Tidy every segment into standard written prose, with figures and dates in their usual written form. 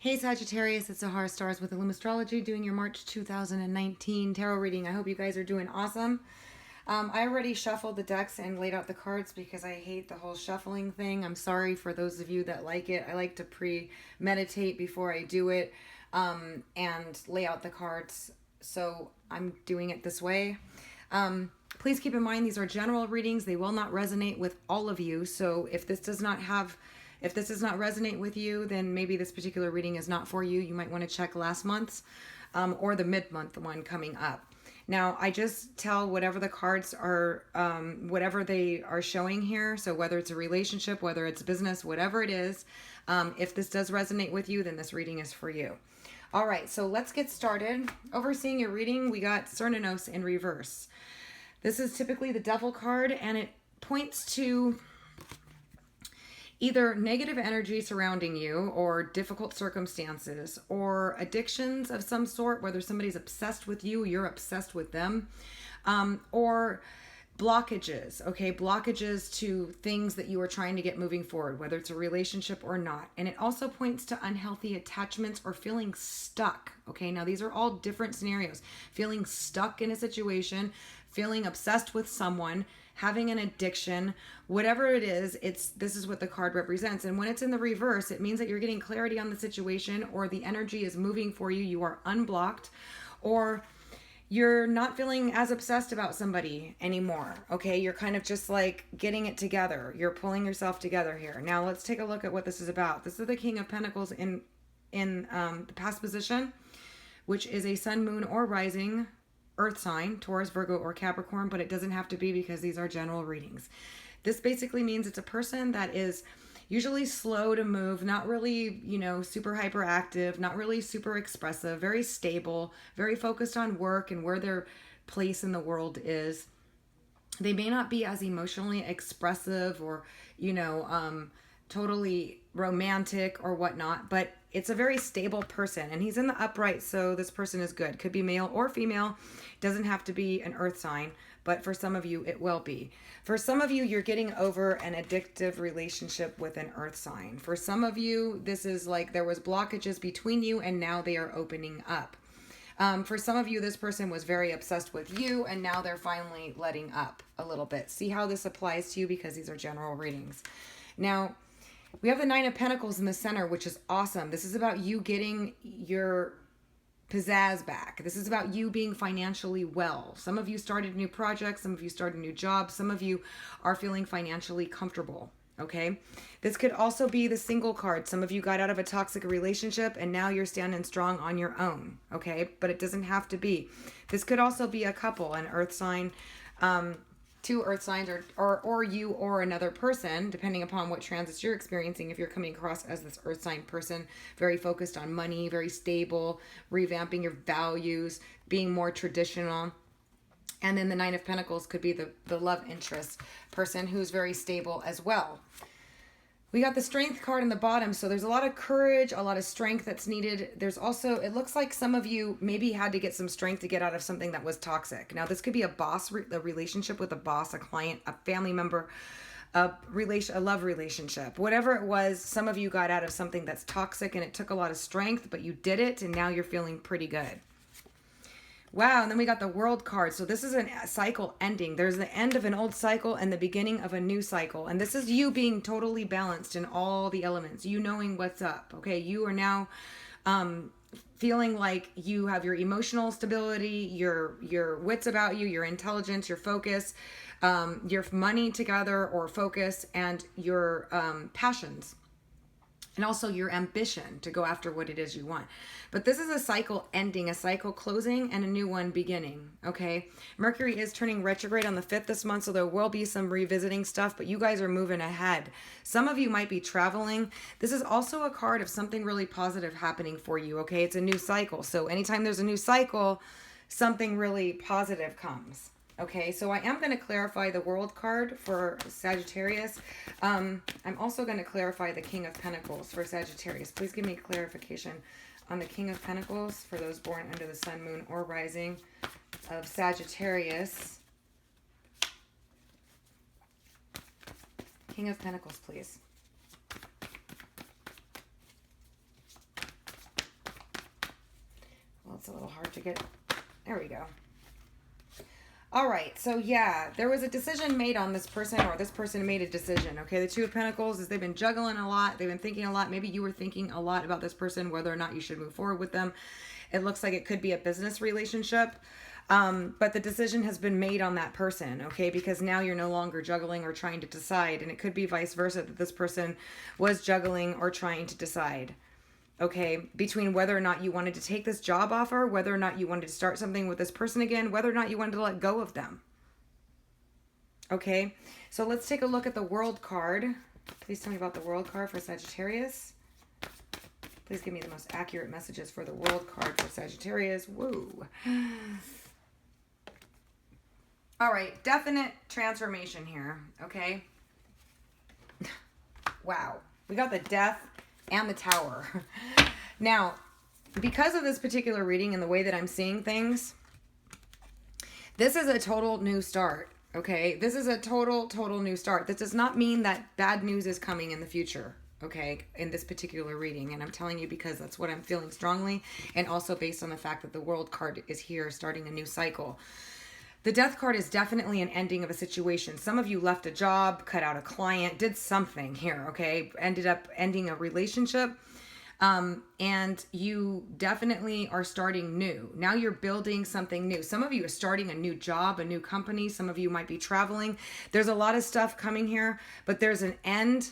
Hey Sagittarius, it's Sahara Stars with Illum Astrology doing your March 2019 tarot reading. I hope you guys are doing awesome. I already shuffled the decks and laid out the cards because I hate the whole shuffling thing. I'm sorry for those of you that like it. I like to pre-meditate before I do it and lay out the cards. So I'm doing it this way. Please keep in mind these are general readings. They will not resonate with all of you. So if this does not resonate with you, then maybe this particular reading is not for you. You might want to check last month's or the mid-month one coming up. Now, I just tell whatever the cards are, whatever they are showing here. So whether it's a relationship, whether it's business, whatever it is, if this does resonate with you, then this reading is for you. All right, so let's get started. Overseeing your reading, we got Cernunnos in reverse. This is typically the Devil card, and it points to either negative energy surrounding you or difficult circumstances or addictions of some sort, whether somebody's obsessed with you, you're obsessed with them, or blockages, okay? Blockages to things that you are trying to get moving forward, whether it's a relationship or not. And it also points to unhealthy attachments or feeling stuck, okay? Now, these are all different scenarios. Feeling stuck in a situation, feeling obsessed with someone, having an addiction, whatever it is, this is what the card represents. And when it's in the reverse, it means that you're getting clarity on the situation, or the energy is moving for you, you are unblocked, or you're not feeling as obsessed about somebody anymore, okay? You're kind of just like getting it together. You're pulling yourself together here. Now let's take a look at what this is about. This is the King of Pentacles in the past position, which is a sun, moon, or rising earth sign, Taurus, Virgo, or Capricorn, but it doesn't have to be because these are general readings. This basically means it's a person that is usually slow to move, not really, super hyperactive, not really super expressive, very stable, very focused on work and where their place in the world is. They may not be as emotionally expressive or, totally romantic or whatnot, but it's a very stable person, and he's in the upright, so this person is good. Could be male or female. Doesn't have to be an earth sign, but for some of you, it will be. For some of you, you're getting over an addictive relationship with an earth sign. For some of you, this is like there was blockages between you, and now they are opening up. For some of you, this person was very obsessed with you, and now they're finally letting up a little bit. See how this applies to you, because these are general readings. Now, we have the Nine of Pentacles in the center, which is awesome. This is about you getting your pizzazz back. This is about you being financially well. Some of you started new projects. Some of you started new jobs. Some of you are feeling financially comfortable. Okay. This could also be the single card. Some of you got out of a toxic relationship and now you're standing strong on your own. Okay. But it doesn't have to be. This could also be a couple, an earth sign, two earth signs, or you or another person, depending upon what transits you're experiencing. If you're coming across as this earth sign person, very focused on money, very stable, revamping your values, being more traditional. And then the Nine of Pentacles could be the love interest person who's very stable as well. We got the Strength card in the bottom, so there's a lot of courage, a lot of strength that's needed. There's also, it looks like some of you maybe had to get some strength to get out of something that was toxic. Now, this could be a boss, a relationship with a boss, a client, a family member, a love relationship. Whatever it was, some of you got out of something that's toxic and it took a lot of strength, but you did it, and now you're feeling pretty good. Wow, and then we got the World card. So this is a cycle ending. There's the end of an old cycle and the beginning of a new cycle. And this is you being totally balanced in all the elements. You knowing what's up, okay? You are now feeling like you have your emotional stability, your wits about you, your intelligence, your focus, your money together or focus, and your passions. And also your ambition to go after what it is you want. But this is a cycle ending, a cycle closing, and a new one beginning, okay? Mercury is turning retrograde on the 5th this month, so there will be some revisiting stuff, but you guys are moving ahead. Some of you might be traveling. This is also a card of something really positive happening for you, okay? It's a new cycle. So anytime there's a new cycle, something really positive comes. Okay, so I am going to clarify the World card for Sagittarius. I'm also going to clarify the King of Pentacles for Sagittarius. Please give me clarification on the King of Pentacles for those born under the sun, moon, or rising of Sagittarius. King of Pentacles, please. it's a little hard to get. There we go. All right, so yeah, there was a decision made on this person, or this person made a decision, okay? The Two of Pentacles is they've been juggling a lot. They've been thinking a lot. Maybe you were thinking a lot about this person, whether or not you should move forward with them. It looks like it could be a business relationship, but the decision has been made on that person, okay? Because now you're no longer juggling or trying to decide, and it could be vice versa, that this person was juggling or trying to decide. Okay, between whether or not you wanted to take this job offer, whether or not you wanted to start something with this person again, whether or not you wanted to let go of them. Okay, so let's take a look at the World card. Please tell me about the World card for Sagittarius. Please give me the most accurate messages for the World card for Sagittarius. Woo. All right, definite transformation here, okay? Wow, we got the Death and the Tower. Now, because of this particular reading and the way that I'm seeing things, this is a total new start, okay? This is a total new start. This does not mean that bad news is coming in the future, okay, in this particular reading. And I'm telling you because that's what I'm feeling strongly, and also based on the fact that the World card is here, starting a new cycle. The Death card is definitely an ending of a situation. Some of you left a job, cut out a client, did something here, okay? Ended up ending a relationship. And you definitely are starting new. Now you're building something new. Some of you are starting a new job, a new company. Some of you might be traveling. There's a lot of stuff coming here, but there's an end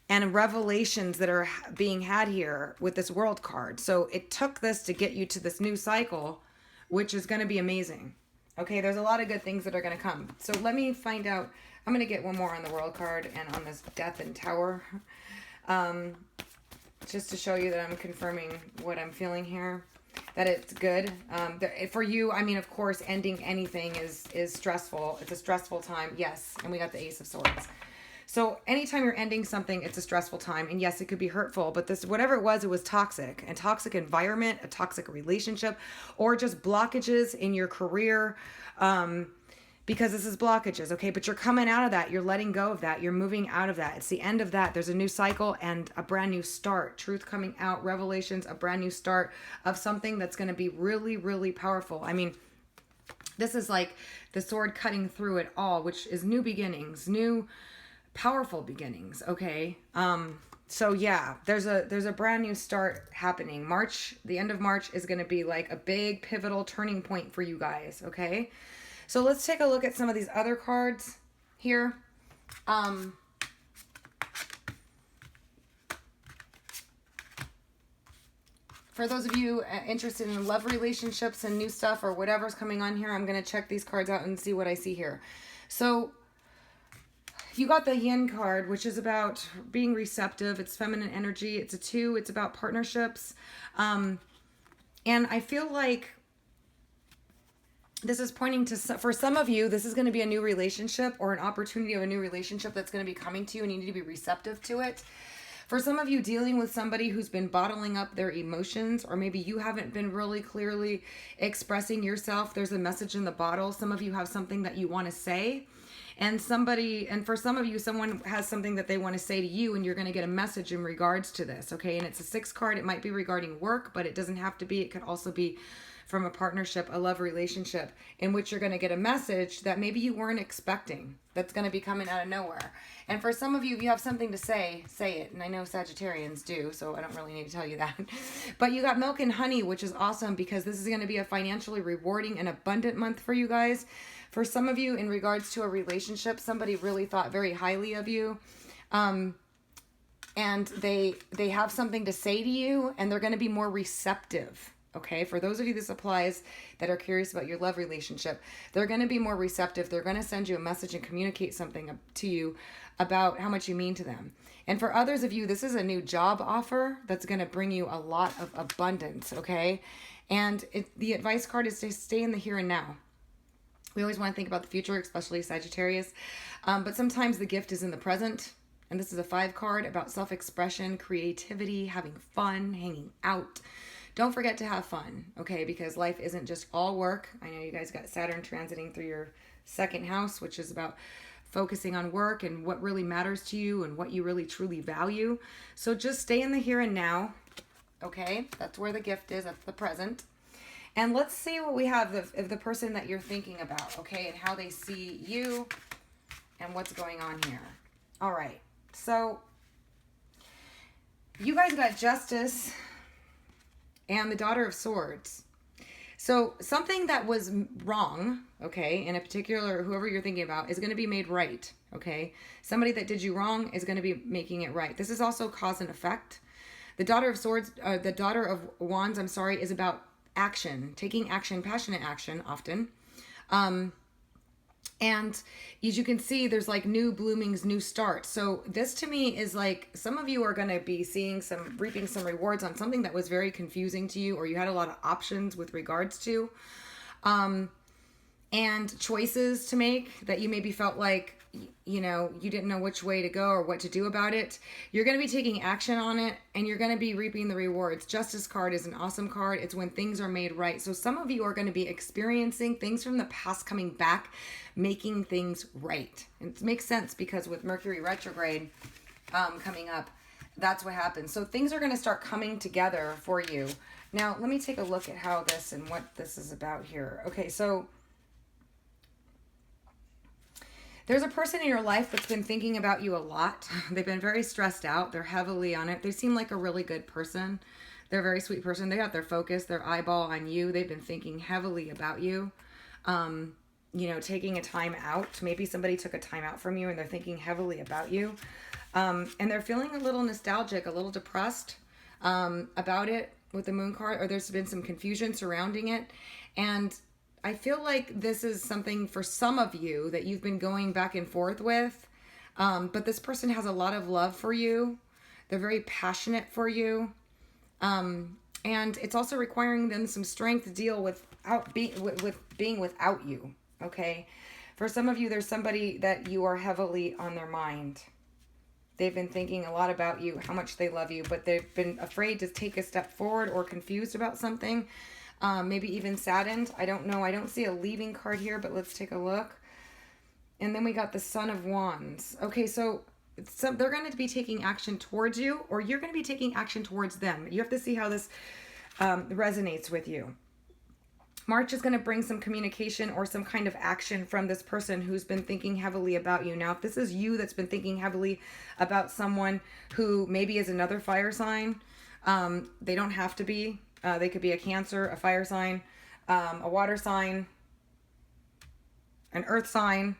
and revelations that are being had here with this World card. So it took this to get you to this new cycle, which is going to be amazing. Okay, there's a lot of good things that are going to come. So let me find out. I'm going to get one more on the World card and on this Death and Tower. Just to show you that I'm confirming what I'm feeling here. That it's good. For you, I mean, of course, ending anything is stressful. It's a stressful time. Yes, and we got the Ace of Swords. So anytime you're ending something, it's a stressful time. And yes, it could be hurtful, but this, whatever it was toxic. A toxic environment, a toxic relationship, or just blockages in your career. Because this is blockages, okay? But you're coming out of that. You're letting go of that. You're moving out of that. It's the end of that. There's a new cycle and a brand new start. Truth coming out, revelations, a brand new start of something that's going to be really, really powerful. I mean, this is like the sword cutting through it all, which is new beginnings, new powerful beginnings, okay? So yeah, there's a brand new start happening. March, the end of March is going to be like a big pivotal turning point for you guys, okay? So let's take a look at some of these other cards here. For those of you interested in love relationships and new stuff or whatever's coming on here, I'm going to check these cards out and see what I see here. So you got the Yin card, which is about being receptive. It's feminine energy. It's a 2. It's about partnerships. And I feel like this is pointing to, for some of you, this is going to be a new relationship or an opportunity of a new relationship that's going to be coming to you, and you need to be receptive to it. For some of you, dealing with somebody who's been bottling up their emotions, or maybe you haven't been really clearly expressing yourself. There's a message in the bottle. Some of you have something that you want to say. And for some of you, someone has something that they want to say to you, and you're going to get a message in regards to this, okay? And it's a 6 card. It might be regarding work, but it doesn't have to be. It could also be from a partnership, a love relationship, in which you're going to get a message that maybe you weren't expecting, that's going to be coming out of nowhere. And for some of you, if you have something to say it. And I know Sagittarians do, so I don't really need to tell you that. But you got Milk and Honey, which is awesome because this is going to be a financially rewarding and abundant month for you guys. For some of you, in regards to a relationship, somebody really thought very highly of you. And they have something to say to you, and they're going to be more receptive. Okay, for those of you this applies that are curious about your love relationship, they're going to be more receptive. They're going to send you a message and communicate something to you about how much you mean to them. And for others of you, this is a new job offer that's going to bring you a lot of abundance, okay? And the advice card is to stay in the here and now. We always want to think about the future, especially Sagittarius. But sometimes the gift is in the present. And this is a 5 card about self-expression, creativity, having fun, hanging out. Don't forget to have fun, okay? Because life isn't just all work. I know you guys got Saturn transiting through your 2nd house, which is about focusing on work and what really matters to you and what you really truly value. So just stay in the here and now, okay? That's where the gift is. That's the present. And let's see what we have of the person that you're thinking about, okay, and how they see you and what's going on here. All right. So you guys got Justice and the Daughter of Swords. So something that was wrong, okay, in a particular, whoever you're thinking about, is going to be made right, okay? Somebody that did you wrong is going to be making it right. This is also cause and effect. The Daughter of Swords, the Daughter of Wands, I'm sorry, is about action, taking action, passionate action often. And as you can see, there's like new bloomings, new starts. So this to me is like, some of you are going to be reaping some rewards on something that was very confusing to you, or you had a lot of options with regards to, and choices to make that you maybe felt like, you didn't know which way to go or what to do about it. You're going to be taking action on it, and you're going to be reaping the rewards. Justice card is an awesome card. It's when things are made right. So some of you are going to be experiencing things from the past coming back, making things right. And it makes sense because with Mercury retrograde coming up, that's what happens. So things are going to start coming together for you. Now, let me take a look at how this and what this is about here. Okay, so there's a person in your life that's been thinking about you a lot. They've been very stressed out. They're heavily on it. They seem like a really good person. They're a very sweet person. They got their focus, their eyeball on you. They've been thinking heavily about you. Taking a time out. Maybe somebody took a time out from you and they're thinking heavily about you. And they're feeling a little nostalgic, a little depressed about it with the moon card, or there's been some confusion surrounding it. And I feel like this is something for some of you that you've been going back and forth with. But this person has a lot of love for you. They're very passionate for you. And it's also requiring them some strength to deal with being without you. Okay. For some of you, there's somebody that you are heavily on their mind. They've been thinking a lot about you, how much they love you, but they've been afraid to take a step forward or confused about something. Maybe even saddened. I don't know. I don't see a leaving card here, but let's take a look. And then we got the Son of Wands. Okay, so they're going to be taking action towards you, or you're going to be taking action towards them. You have to see how this resonates with you. March is going to bring some communication or some kind of action from this person who's been thinking heavily about you. Now, if this is you that's been thinking heavily about someone who maybe is another fire sign, they don't have to be. They could be a Cancer, a fire sign, a water sign, an earth sign,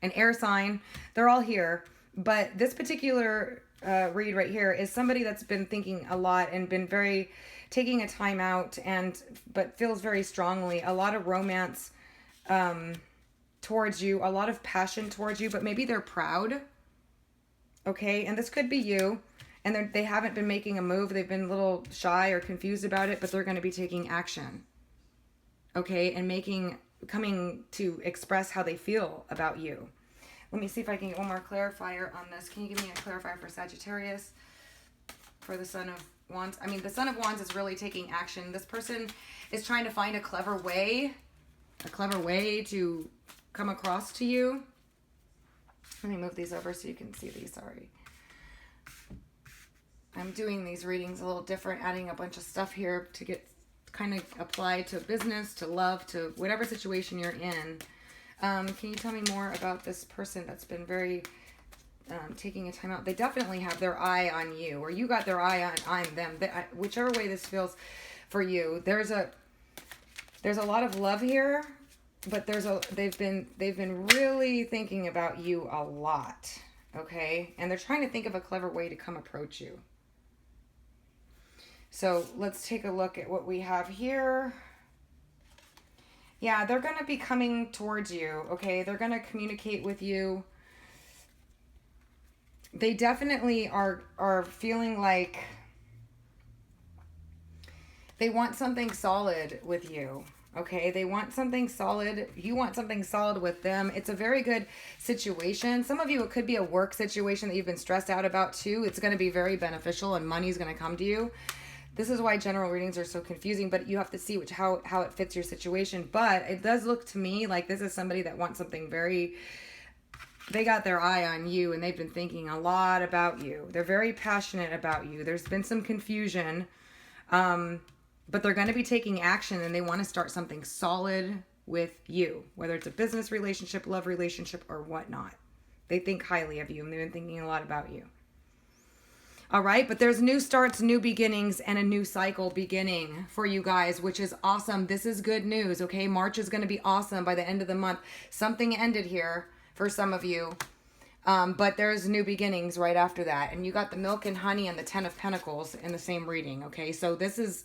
an air sign. They're all here. But this particular read right here is somebody that's been thinking a lot and been taking a time out, but feels very strongly. A lot of romance towards you, a lot of passion towards you, but maybe they're proud. Okay, and this could be you. And they haven't been making a move. They've been a little shy or confused about it, but they're going to be taking action. Okay, and coming to express how they feel about you. Let me see if I can get one more clarifier on this. Can you give me a clarifier for Sagittarius? For the Son of Wands. I mean, the Son of Wands is really taking action. This person is trying to find a clever way to come across to you. Let me move these over so you can see these. Sorry. I'm doing these readings a little different, adding a bunch of stuff here to get kind of applied to business, to love, to whatever situation you're in. Can you tell me more about this person that's been very taking a time out? They definitely have their eye on you, or you got their eye on them. Whichever way this feels for you, there's a lot of love here, but they've been really thinking about you a lot. Okay, and they're trying to think of a clever way to come approach you. So let's take a look at what we have here. Yeah, they're going to be coming towards you, okay? They're going to communicate with you. They definitely are feeling like they want something solid with you, okay? They want something solid. You want something solid with them. It's a very good situation. Some of you, it could be a work situation that you've been stressed out about too. It's going to be very beneficial and money's going to come to you. This is why general readings are so confusing, but you have to see how it fits your situation. But it does look to me like this is somebody that wants something they got their eye on you, and they've been thinking a lot about you. They're very passionate about you. There's been some confusion. But they're going to be taking action, and they want to start something solid with you, whether it's a business relationship, love relationship, or whatnot. They think highly of you, and they've been thinking a lot about you. All right, but there's new starts, new beginnings, and a new cycle beginning for you guys, which is awesome. This is good news, okay? March is going to be awesome by the end of the month. Something ended here for some of you, but there's new beginnings right after that. And you got the milk and honey and the 10 of Pentacles in the same reading, okay? So this is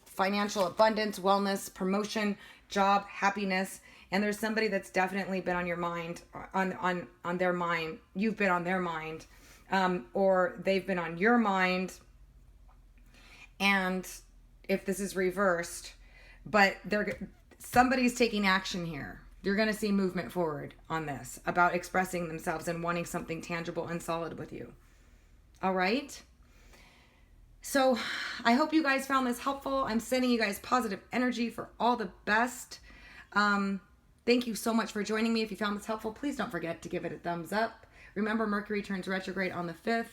financial abundance, wellness, promotion, job, happiness. And there's somebody that's definitely been on your mind, on their mind. You've been on their mind. Or they've been on your mind. And if this is reversed, but somebody's taking action here. You're going to see movement forward on this about expressing themselves and wanting something tangible and solid with you. All right. So I hope you guys found this helpful. I'm sending you guys positive energy for all the best. Thank you so much for joining me. If you found this helpful, please don't forget to give it a thumbs up. Remember, Mercury turns retrograde on the 5th,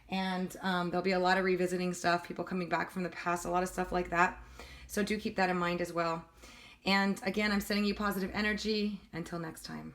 and there'll be a lot of revisiting stuff, people coming back from the past, a lot of stuff like that. So do keep that in mind as well. And again, I'm sending you positive energy. Until next time.